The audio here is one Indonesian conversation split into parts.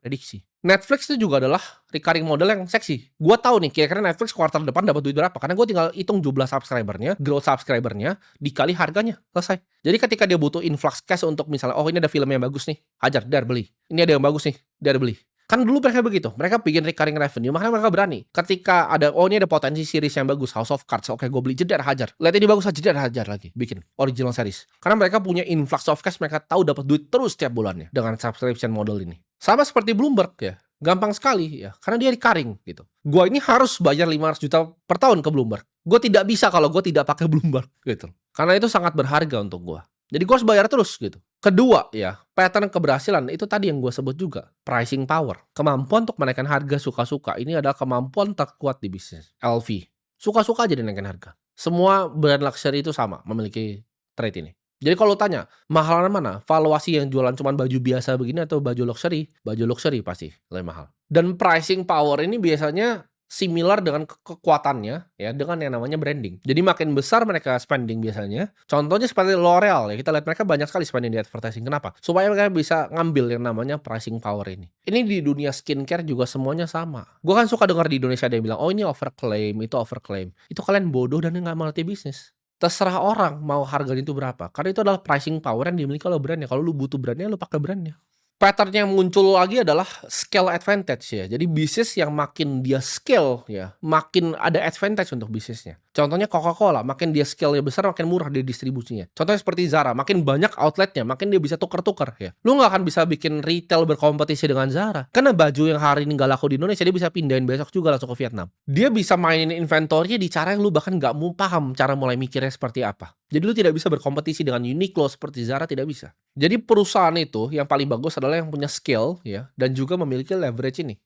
prediksi. Netflix itu juga adalah recurring model yang seksi. Gua tahu nih kira-kira Netflix kuartal depan dapat duit berapa, karena gue tinggal hitung jumlah subscriber-nya, growth subscriber-nya, dikali harganya, selesai. Jadi ketika dia butuh influx cash untuk misalnya, oh ini ada film yang bagus nih, hajar, dar beli. Ini ada yang bagus nih, dar beli. Kan dulu mereka begitu, mereka bikin recurring revenue, makanya mereka berani. Ketika ada, oh ini ada potensi series yang bagus, House of Cards, oke gue beli, jedar, hajar. Lihat ini bagus, jedar, hajar lagi, bikin original series. Karena mereka punya influx of cash, mereka tahu dapat duit terus setiap bulannya dengan subscription model ini. Sama seperti Bloomberg ya, gampang sekali ya, karena dia recurring gitu. Gua ini harus bayar 500 juta per tahun ke Bloomberg. Gue tidak bisa kalau gue tidak pakai Bloomberg gitu. Karena itu sangat berharga untuk gue. Jadi gue harus bayar terus gitu. Kedua ya, pattern keberhasilan itu tadi yang gue sebut juga, pricing power. Kemampuan untuk menaikkan harga suka-suka, ini adalah kemampuan terkuat di bisnis. LV, suka-suka aja dinaikkan harga. Semua brand luxury itu sama, memiliki trait ini. Jadi kalau tanya, mahal mana? Valuasi yang jualan cuma baju biasa begini atau baju luxury? Baju luxury pasti lebih mahal. Dan pricing power ini biasanya similar dengan kekuatannya ya dengan yang namanya branding. Jadi makin besar mereka spending biasanya. Contohnya seperti L'Oreal ya, kita lihat mereka banyak sekali spending di advertising. Kenapa? Supaya mereka bisa ngambil yang namanya pricing power ini. Ini di dunia skincare juga semuanya sama. Gue kan suka dengar di Indonesia ada yang bilang, oh ini overclaim, itu overclaim. Itu kalian bodoh dan nggak mengerti bisnis. Terserah orang mau harganya itu berapa. Karena itu adalah pricing power yang dimiliki oleh brandnya. Kalau lu butuh brandnya, lu pakai brandnya. Pattern yang muncul lagi adalah scale advantage ya. Jadi bisnis yang makin dia scale ya, makin ada advantage untuk bisnisnya. Contohnya Coca-Cola, makin dia scale-nya besar, makin murah di distribusinya. Contohnya seperti Zara, makin banyak outletnya, makin dia bisa tuker-tuker ya. Lu nggak akan bisa bikin retail berkompetisi dengan Zara. Karena baju yang hari ini nggak laku di Indonesia, dia bisa pindahin besok juga langsung ke Vietnam. Dia bisa mainin inventory di cara yang lu bahkan nggak mau paham cara mulai mikirnya seperti apa. Jadi lu tidak bisa berkompetisi dengan Uniqlo seperti Zara, tidak bisa. Jadi perusahaan itu yang paling bagus adalah yang punya skill ya dan juga memiliki leverage ini,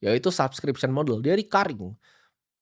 yaitu subscription model. Dia recurring,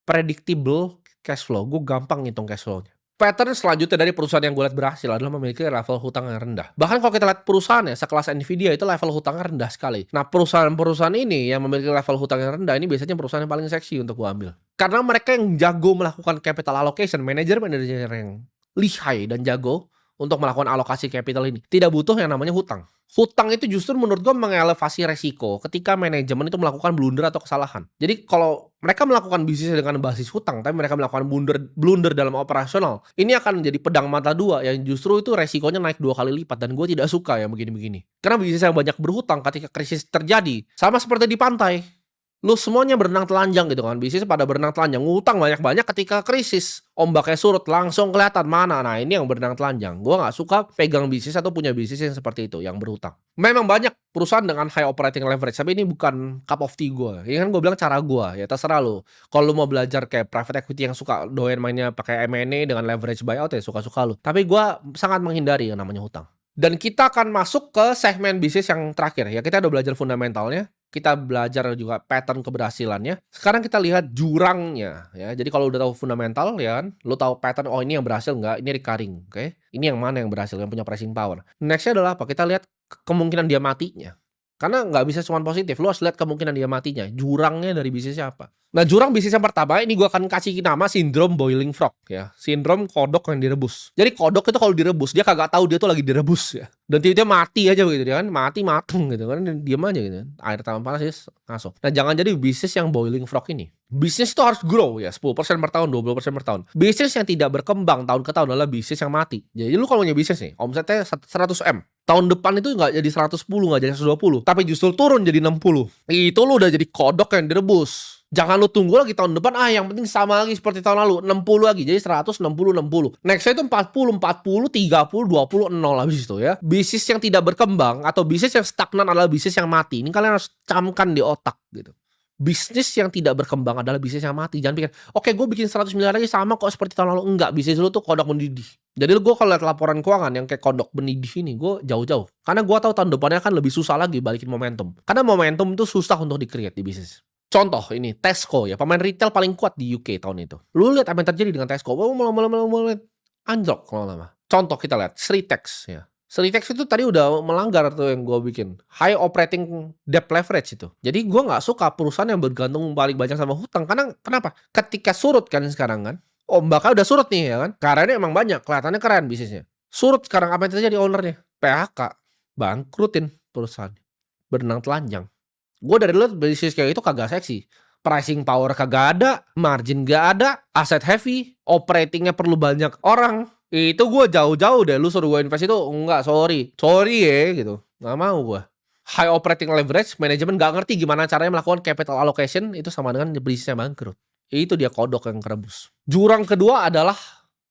predictable cash flow. Gue gampang ngitung cash flow-nya. Pattern selanjutnya dari perusahaan yang gue lihat berhasil adalah memiliki level hutang yang rendah. Bahkan kalau kita lihat perusahaannya sekelas Nvidia itu level hutangnya rendah sekali. Nah perusahaan-perusahaan ini yang memiliki level hutang yang rendah ini biasanya perusahaan yang paling seksi untuk gue ambil. Karena mereka yang jago melakukan capital allocation, manajer-manajer yang lihai dan jago untuk melakukan alokasi capital ini. Tidak butuh yang namanya hutang. Hutang itu justru menurut gue mengelevasi resiko ketika manajemen itu melakukan blunder atau kesalahan. Jadi kalau mereka melakukan bisnis dengan basis hutang, tapi mereka melakukan blunder dalam operasional, ini akan menjadi pedang mata dua yang justru itu resikonya naik 2 kali lipat. Dan gue tidak suka yang begini-begini. Karena bisnis yang banyak berhutang ketika krisis terjadi, sama seperti di pantai. Lu semuanya berenang telanjang gitu kan, bisnis pada berenang telanjang, ngutang banyak-banyak ketika krisis, ombaknya surut, langsung kelihatan mana. Nah ini yang berenang telanjang. Gue nggak suka pegang bisnis atau punya bisnis yang seperti itu, yang berhutang. Memang banyak perusahaan dengan high operating leverage, tapi ini bukan cup of tea gue. Ini kan gue bilang cara gue, ya terserah lu. Kalau lu mau belajar kayak private equity yang suka doyan mainnya pakai M&A dengan leverage buyout ya suka-suka lu. Tapi gue sangat menghindari yang namanya hutang. Dan kita akan masuk ke segmen bisnis yang terakhir ya. Kita udah belajar fundamentalnya, kita belajar juga pattern keberhasilannya. Sekarang kita lihat jurangnya ya. Jadi kalau udah tahu fundamental ya kan, lu tahu pattern, oh ini yang berhasil enggak, ini recurring, oke? Ini yang mana yang berhasil, yang punya pricing power. Nextnya adalah apa? Kita lihat kemungkinan dia matinya. Karena nggak bisa cuma positif, lu harus lihat kemungkinan dia matinya. Jurangnya dari bisnisnya apa? Nah jurang bisnis yang pertama ini gue akan kasih nama sindrom boiling frog ya. Sindrom kodok yang direbus. Jadi kodok itu kalau direbus dia kagak tahu dia tuh lagi direbus ya. Dan tiba-tiba mati aja begitu dia kan, mati mateng gitu kan, diam aja gitu. Air tanam panas ya ngasuh. Nah jangan jadi bisnis yang boiling frog ini. Bisnis itu harus grow ya, 10% per tahun, 20% per tahun. Bisnis yang tidak berkembang tahun ke tahun adalah bisnis yang mati. Jadi lu kalau punya bisnis nih, omsetnya 100M. Tahun depan itu nggak jadi 110, nggak jadi 120. Tapi justru turun jadi 60. Itu lu udah jadi kodok yang direbus. Jangan lu tunggu lagi tahun depan, yang penting sama lagi seperti tahun lalu, 60 lagi, jadi 100, 60, 60. Nextnya itu 40, 40, 30, 20, 0 habis itu ya. Bisnis yang tidak berkembang atau bisnis yang stagnan adalah bisnis yang mati. Ini kalian harus camkan di otak gitu. Bisnis yang tidak berkembang adalah bisnis yang mati. Jangan pikir, oke gue bikin 100 miliar lagi sama kok seperti tahun lalu. Enggak, bisnis lu tuh kodok mendidih. Jadi gue kalau lihat laporan keuangan yang kayak kodok mendidih ini, gue jauh-jauh. Karena gue tahu tahun depannya akan lebih susah lagi balikin momentum. Karena momentum itu susah untuk di-create di bisnis. Contoh ini, Tesco ya, pemain retail paling kuat di UK tahun itu. Lu lihat apa yang terjadi dengan Tesco, mulai anjlok lama-lama. Contoh kita lihat, Sritex ya. Sritex itu tadi udah melanggar tuh yang gue bikin. High operating debt leverage itu. Jadi gue gak suka perusahaan yang bergantung paling banyak sama hutang. Karena kenapa? Ketika surut kan sekarang kan, ombaknya udah surut nih ya kan. Karena ini emang banyak, kelihatannya keren bisnisnya. Surut sekarang apa yang terjadi ownernya? PHK, bangkrutin perusahaan. Berenang telanjang. Gue dari dulu bisnis kayak itu kagak seksi. Pricing power kagak ada, margin gak ada, asset heavy, operatingnya perlu banyak orang. Itu gue jauh-jauh deh, lu suruh gue invest itu, enggak, sorry ya gitu, nggak mau gue. High operating leverage, manajemen gak ngerti gimana caranya melakukan capital allocation, itu sama dengan bisnisnya bangkrut. Itu dia kodok yang kerebus. Jurang kedua adalah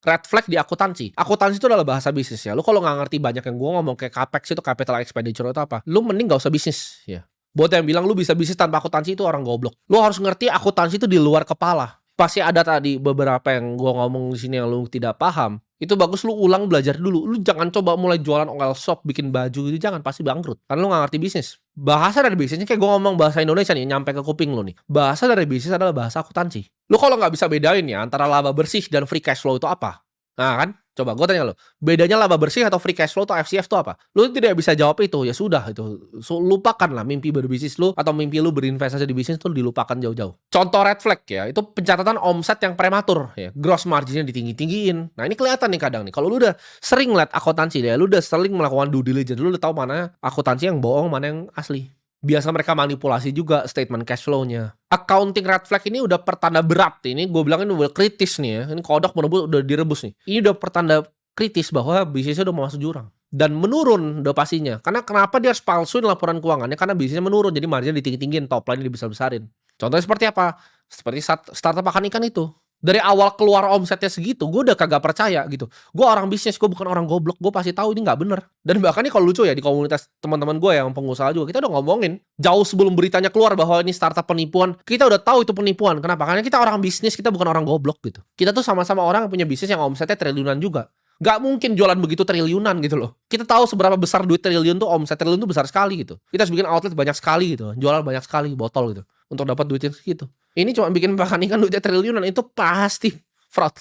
red flag di akuntansi. Akuntansi itu adalah bahasa bisnis ya. Lu kalau nggak ngerti banyak yang gue ngomong kayak capex itu capital expenditure itu apa, lu mending gak usah bisnis ya. Buat yang bilang lu bisa bisnis tanpa akuntansi itu orang goblok. Lu harus ngerti akuntansi itu di luar kepala. Pasti ada tadi beberapa yang gue ngomong di sini yang lu tidak paham. Itu bagus lu ulang belajar dulu. Lu jangan coba mulai jualan oil shop, bikin baju itu jangan, pasti bangkrut. Karena lu nggak ngerti bisnis. Bahasa dari bisnisnya kayak gue ngomong bahasa Indonesia nih, nyampe ke kuping lu nih. Bahasa dari bisnis adalah bahasa akuntansi. Lu kalau nggak bisa bedain ya antara laba bersih dan free cash flow itu apa? Nah kan, coba gue tanya lo, bedanya laba bersih atau free cash flow atau FCF itu apa? Lu tidak bisa jawab itu, ya sudah itu. Lupakan lah mimpi berbisnis lu atau mimpi lu berinvestasi di bisnis itu dilupakan jauh-jauh. Contoh red flag ya, itu pencatatan omset yang prematur ya, gross marginnya ditinggi-tinggiin. Nah ini kelihatan nih kadang nih, kalau lu udah sering liat akuntansi deh, lu udah sering melakukan due diligence, lu udah tahu mana akuntansi yang bohong, mana yang asli. Biasa mereka manipulasi juga statement cash flow-nya. Accounting red flag ini udah pertanda berat. Ini gue bilang ini udah kritis nih ya. Ini kodok merebus, udah direbus nih. Ini udah pertanda kritis bahwa bisnisnya udah mau masuk jurang. Dan menurun udah pastinya. Karena kenapa dia harus palsuin laporan keuangannya? Karena bisnisnya menurun. Jadi margin ditinggi-tinggiin, top line dibesar-besarin. Contohnya seperti apa? Seperti startup makan ikan itu. Dari awal keluar omsetnya segitu, gue udah kagak percaya gitu. Gue orang bisnis, gue bukan orang goblok. Gue pasti tahu ini nggak bener. Dan bahkan nih kalau lucu ya, di komunitas teman-teman gue yang pengusaha juga, kita udah ngomongin jauh sebelum beritanya keluar bahwa ini startup penipuan. Kita udah tahu itu penipuan. Kenapa? Karena kita orang bisnis, kita bukan orang goblok gitu. Kita tuh sama-sama orang yang punya bisnis yang omsetnya triliunan juga. Gak mungkin jualan begitu triliunan gitu loh. Kita tahu seberapa besar duit triliun tuh, omset triliun tuh besar sekali gitu. Kita harus bikin outlet banyak sekali gitu, jualan banyak sekali botol gitu untuk dapat duitnya segitu. Ini cuma bikin makan ikan duitnya triliunan, itu pasti fraud.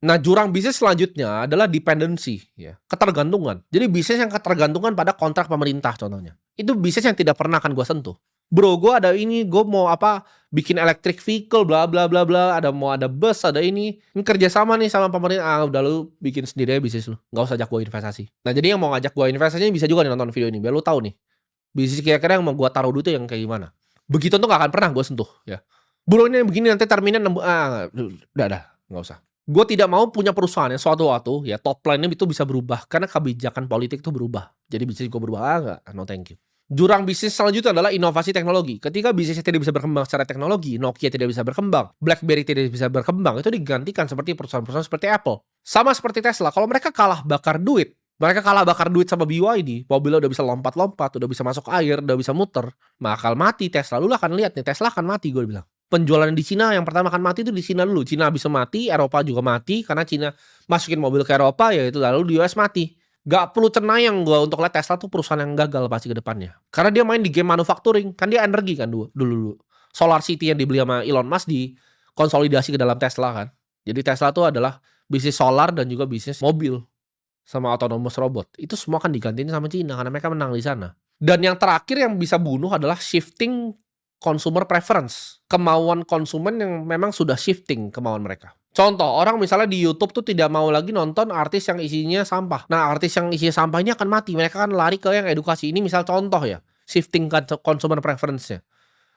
Nah, jurang bisnis selanjutnya adalah dependency ya, ketergantungan. Jadi bisnis yang ketergantungan pada kontrak pemerintah contohnya. Itu bisnis yang tidak pernah akan gue sentuh. Bro, gue ada ini, gue mau apa, bikin electric vehicle, bla bla bla bla, mau ada bus, ada ini kerja sama nih sama pemerintah. Udah lu bikin sendiri aja bisnis lu, nggak usah ajak gue investasi. Nah, jadi yang mau ngajak gue investasinya bisa juga nih nonton video ini, biar lu tahu nih bisnis kira-kira yang mau gue taruh duit yang kayak gimana. Begitu tuh nggak akan pernah gue sentuh ya. Bro, ini begini nanti terminnya udah, nggak usah. Gue tidak mau punya perusahaan yang suatu waktu ya top line-nya itu bisa berubah karena kebijakan politik itu berubah. Jadi bisnis gue berubah, enggak, no thank you. Jurang bisnis selanjutnya adalah inovasi teknologi. Ketika bisnisnya tidak bisa berkembang secara teknologi, Nokia tidak bisa berkembang, BlackBerry tidak bisa berkembang, itu digantikan seperti perusahaan-perusahaan seperti Apple. Sama seperti Tesla, kalau mereka kalah bakar duit sama BYD, mobilnya udah bisa lompat-lompat, udah bisa masuk air, udah bisa muter, bakal mati Tesla. Lu akan lihat nih, Tesla akan mati gue bilang. Penjualan di Cina yang pertama akan mati itu di Cina dulu. Cina bisa mati, Eropa juga mati, karena Cina masukin mobil ke Eropa, ya itu lalu di US mati. Gak perlu cenayang gue untuk lihat Tesla tuh perusahaan yang gagal pasti ke depannya. Karena dia main di game manufacturing. Kan dia energi kan dulu. Solar City yang dibeli sama Elon Musk dikonsolidasi ke dalam Tesla kan. Jadi Tesla tuh adalah bisnis solar dan juga bisnis mobil. Sama autonomous robot. Itu semua kan digantiin sama Cina karena mereka menang di sana. Dan yang terakhir yang bisa bunuh adalah shifting consumer preference. Kemauan konsumen yang memang sudah shifting kemauan mereka. Contoh, orang misalnya di YouTube tuh tidak mau lagi nonton artis yang isinya sampah. Nah, artis yang isinya sampah ini akan mati. Mereka akan lari ke yang edukasi. Ini misal contoh ya, shifting consumer preference-nya.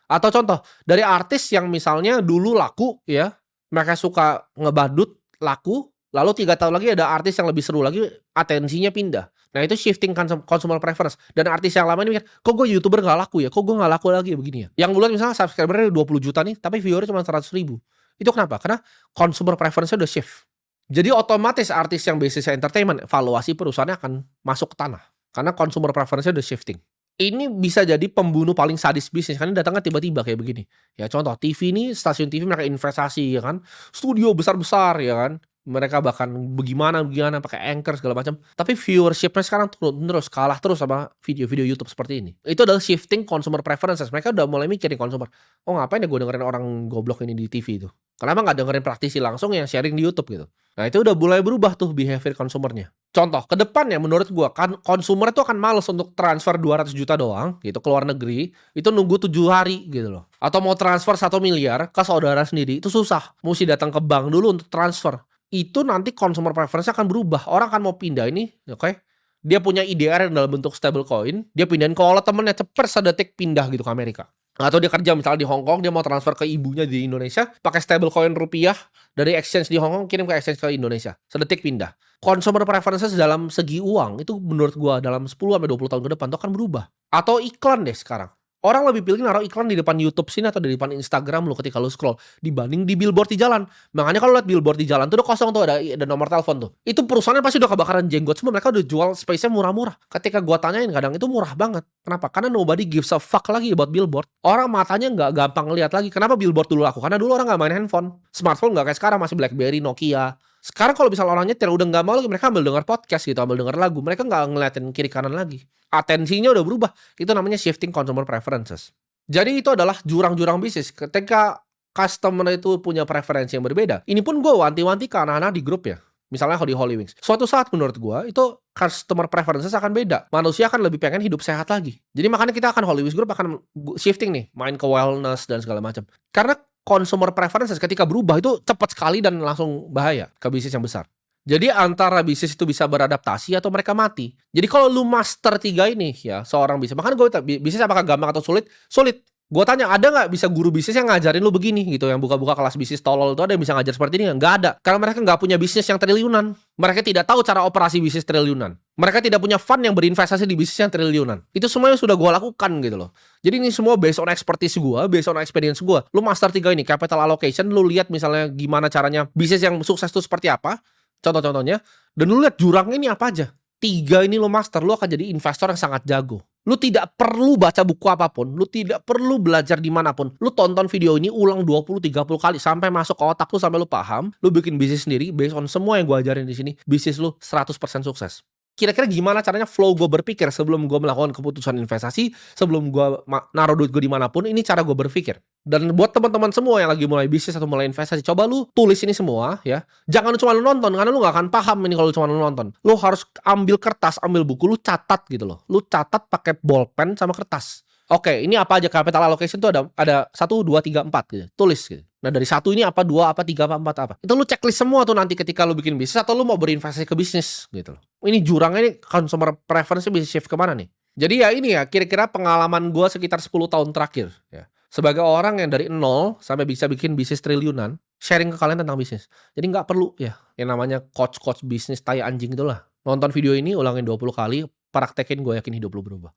Atau contoh, dari artis yang misalnya dulu laku ya, mereka suka ngebadut, laku, lalu 3 tahun lagi ada artis yang lebih seru lagi, atensinya pindah. Nah, itu shifting consumer preference. Dan artis yang lama ini mikir, kok gue YouTuber gak laku ya? Kok gue gak laku lagi ya begini ya? Yang dulu misalnya subscribernya 20 juta nih, tapi viewernya cuma 100 ribu. Itu kenapa? Karena consumer preference-nya udah shift. Jadi otomatis artis yang bisnisnya entertainment, valuasi perusahaannya akan masuk ke tanah. Karena consumer preference-nya udah shifting. Ini bisa jadi pembunuh paling sadis bisnis, karena datangnya tiba-tiba kayak begini. Ya contoh, TV ini, stasiun TV mereka investasi ya kan. Studio besar-besar ya kan. Mereka bahkan bagaimana pakai anchor segala macam. Tapi viewership-nya sekarang turun terus, kalah terus sama video-video YouTube seperti ini. Itu adalah shifting consumer preferences. Mereka udah mulai mikirin consumer. Oh ngapain ya gue dengerin orang goblok ini di TV itu? Kenapa nggak dengerin praktisi langsung yang sharing di YouTube gitu? Nah itu udah mulai berubah tuh behavior konsumernya. Contoh, ke depannya menurut gue kan konsumer itu akan males untuk transfer 200 juta doang gitu ke luar negeri. Itu nunggu 7 hari gitu loh. Atau mau transfer 1 miliar ke saudara sendiri, itu susah. Mesti datang ke bank dulu untuk transfer. Itu nanti consumer preference akan berubah. Orang akan mau pindah ini, oke? Dia punya IDR yang dalam bentuk stable coin, dia pindahin ke wallet temennya, cepet sedetik pindah gitu ke Amerika. Atau dia kerja misalnya di Hong Kong, dia mau transfer ke ibunya di Indonesia, pakai stablecoin rupiah, dari exchange di Hong Kong kirim ke exchange ke Indonesia, sedetik pindah. Consumer preferences dalam segi uang, itu menurut gua dalam 10 sampai 20 tahun ke depan itu akan berubah. Atau iklan deh sekarang. Orang lebih pilih naruh iklan di depan YouTube sini atau di depan Instagram lu ketika lu scroll, dibanding di billboard di jalan. Makanya kalau lihat billboard di jalan tuh udah kosong tuh, ada nomor telepon tuh. Itu perusahaannya pasti udah kebakaran jenggot semua, mereka udah jual space-nya murah-murah. Ketika gua tanyain kadang itu murah banget. Kenapa? Karena nobody gives a fuck lagi about billboard. Orang matanya nggak gampang lihat lagi. Kenapa billboard dulu laku? Karena dulu orang nggak main handphone. Smartphone nggak kayak sekarang, masih BlackBerry, Nokia. Sekarang kalau misalnya orang nyetir udah nggak mau lagi, mereka ambil denger podcast gitu, ambil denger lagu. Mereka nggak ngeliatin kiri kanan lagi. Atensinya udah berubah. Itu namanya shifting consumer preferences. Jadi itu adalah jurang-jurang bisnis. Ketika customer itu punya preferensi yang berbeda. Ini pun gue wanti-wanti ke anak-anak di grup ya. Misalnya kalau di Holy Wings. Suatu saat menurut gue itu customer preferences akan beda. Manusia akan lebih pengen hidup sehat lagi. Jadi makanya kita akan Holy Wings Group akan shifting nih. Main ke wellness dan segala macam. Karena consumer preferences ketika berubah itu cepat sekali dan langsung bahaya ke bisnis yang besar. Jadi antara bisnis itu bisa beradaptasi atau mereka mati. Jadi kalau lu master 3 ini ya, seorang bisnis. Makanya gue bisnis apakah gampang atau sulit? Sulit. Gue tanya, ada nggak bisa guru bisnis yang ngajarin lu begini gitu, yang buka-buka kelas bisnis tolol itu ada yang bisa ngajar seperti ini? Nggak ada. Karena mereka nggak punya bisnis yang triliunan. Mereka tidak tahu cara operasi bisnis triliunan. Mereka tidak punya fund yang berinvestasi di bisnis yang triliunan. Itu semuanya sudah gue lakukan gitu loh. Jadi ini semua based on expertise gue, based on experience gue. Lu master 3 ini, capital allocation, lu lihat misalnya gimana caranya bisnis yang sukses itu seperti apa. Contoh-contohnya, dan lu lihat jurangnya ini apa aja. 3 ini lu master, lu akan jadi investor yang sangat jago. Lu tidak perlu baca buku apapun, lu tidak perlu belajar dimanapun. Lu tonton video ini ulang 20-30 kali sampai masuk ke otak lu, sampai lu paham. Lu bikin bisnis sendiri based on semua yang gue ajarin di sini. Bisnis lu 100% sukses. Kira-kira gimana caranya flow gue berpikir sebelum gue melakukan keputusan investasi, sebelum gue naruh duit gue dimanapun, ini cara gue berpikir. Dan buat teman-teman semua yang lagi mulai bisnis atau mulai investasi, coba lu tulis ini semua ya. Jangan cuma lu nonton, karena lu gak akan paham ini kalau cuma lu nonton. Lu harus ambil kertas, ambil buku, lu catat gitu loh. Lu catat pakai bolpen sama kertas. Oke, ini apa aja capital allocation tuh ada 1, 2, 3, 4 gitu. Tulis gitu. Nah dari 1 ini apa, 2 apa, 3 apa, 4 apa. Itu lu checklist semua tuh nanti ketika lu bikin bisnis atau lu mau berinvestasi ke bisnis gitu loh. Ini jurangnya ini consumer preference bisa shift kemana nih. Jadi ya ini ya kira-kira pengalaman gue sekitar 10 tahun terakhir ya. Sebagai orang yang dari nol sampai bisa bikin bisnis triliunan, sharing ke kalian tentang bisnis. Jadi nggak perlu ya yang namanya coach bisnis tai anjing itulah. Nonton video ini ulangin 20 kali, praktekin, gue yakin hidup lu berubah.